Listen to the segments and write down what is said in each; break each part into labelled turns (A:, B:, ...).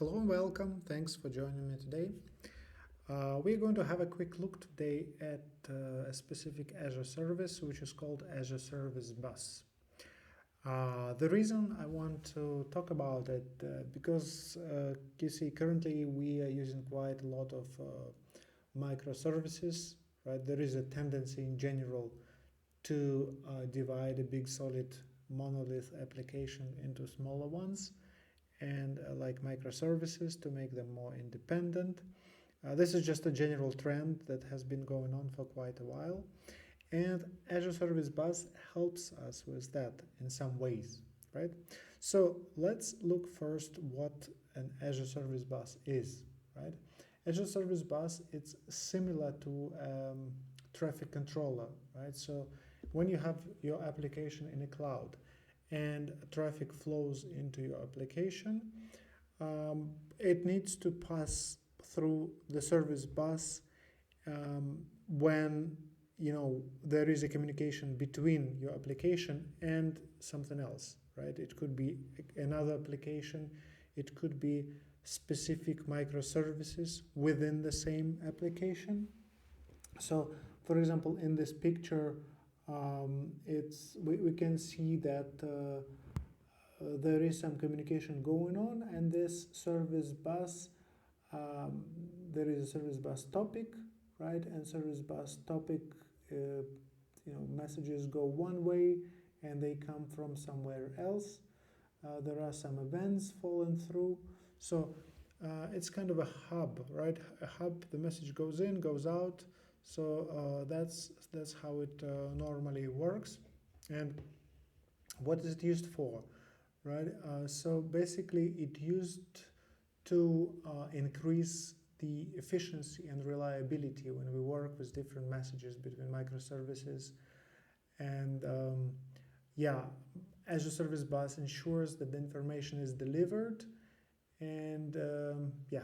A: Hello and welcome. Thanks for joining me today. We're going to have a quick look today at a specific Azure service, which is called Azure Service Bus. The reason I want to talk about it because you see currently we are using quite a lot of microservices, right? There is a tendency in general to divide a big solid monolith application into smaller ones and like microservices to make them more independent. This is just a general trend that has been going on for quite a while, and Azure Service Bus helps us with that in some ways, right? So let's look first what an Azure Service Bus is, right? Azure Service Bus, it's similar to traffic controller, right? So when you have your application in a cloud, and traffic flows into your application, it needs to pass through the service bus when there is a communication between your application and something else, right? It could be another application, it could be specific microservices within the same application. So, for example, in this picture, we can see that there is some communication going on, and this service bus, there is a service bus topic, right? And service bus topic, messages go one way and they come from somewhere else. There are some events falling through, so it's kind of a hub, right? A hub. The message goes in, goes out. So that's how it normally works. And what is it used for, right? So basically it used to increase the efficiency and reliability when we work with different messages between microservices. And Azure Service Bus ensures that the information is delivered. And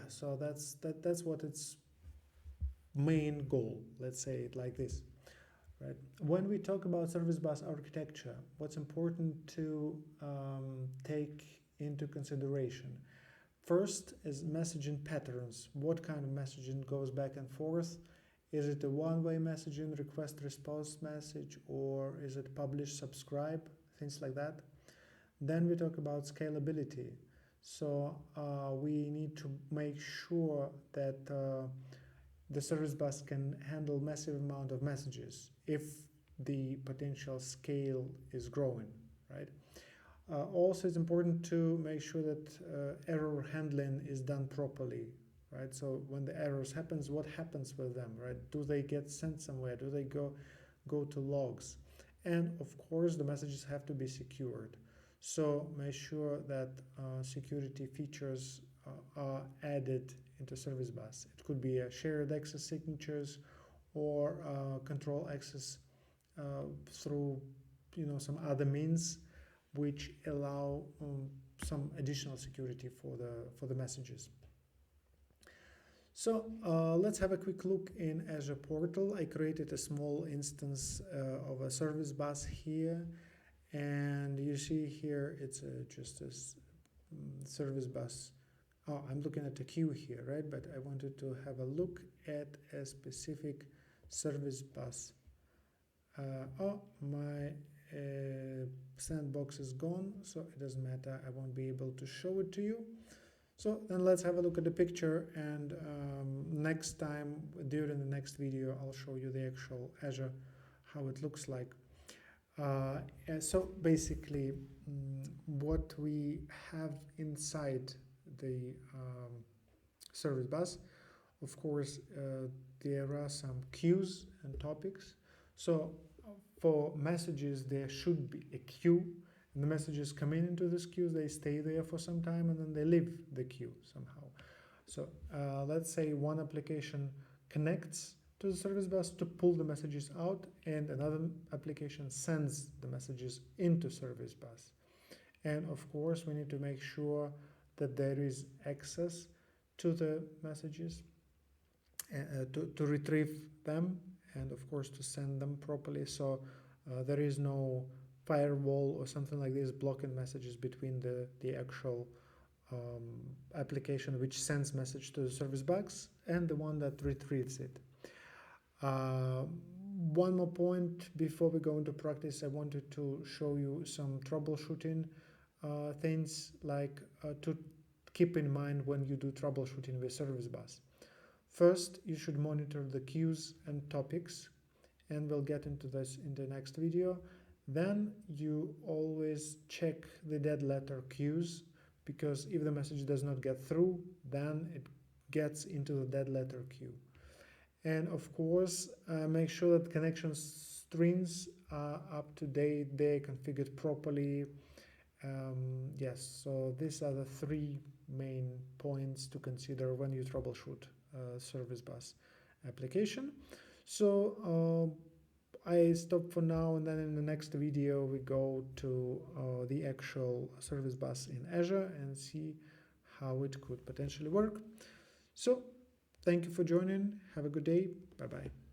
A: so that's what it's main goal, let's say it like this, right? When we talk about service bus architecture, what's important to take into consideration first is messaging patterns. What kind of messaging goes back and forth? Is it a one-way messaging, request response message, or is it publish subscribe, things like that? Then we talk about scalability. So we need to make sure that the service bus can handle massive amount of messages if the potential scale is growing, right? Also, it's important to make sure that error handling is done properly, right? So when the errors happens, what happens with them, right? Do they get sent somewhere? Do they go to logs? And of course, the messages have to be secured. So make sure that security features are added into service bus. It could be a shared access signatures or control access through some other means which allow some additional security for the messages. So let's have a quick look in Azure portal. I created a small instance of a service bus here, and you see here it's just a service bus. Oh, I'm looking at a queue here, right? But I wanted to have a look at a specific service bus. My sandbox is gone, so it doesn't matter. I won't be able to show it to you. So then let's have a look at the picture, and next time, during the next video, I'll show you the actual Azure, how it looks like. So basically, what we have inside the service bus, of course, there are some queues and topics. So for messages, there should be a queue, and the messages come into this queue, they stay there for some time, and then they leave the queue somehow. So let's say one application connects to the service bus to pull the messages out, and another application sends the messages into service bus. And of course, we need to make sure that there is access to the messages, to retrieve them, and of course to send them properly. So there is no firewall or something like this blocking messages between the actual application which sends message to the service bus and the one that retrieves it. One more point before we go into practice, I wanted to show you some troubleshooting things like to keep in mind when you do troubleshooting with service bus. First, you should monitor the queues and topics, and we'll get into this in the next video. Then you always check the dead letter queues, because if the message does not get through, then it gets into the dead letter queue. And of course, make sure that connection strings are up to date, they're configured properly. Yes, so these are the three main points to consider when you troubleshoot service bus application. So I stop for now, and then in the next video we go to the actual service bus in Azure and see how it could potentially work. So thank you for joining. Have a good day. Bye bye.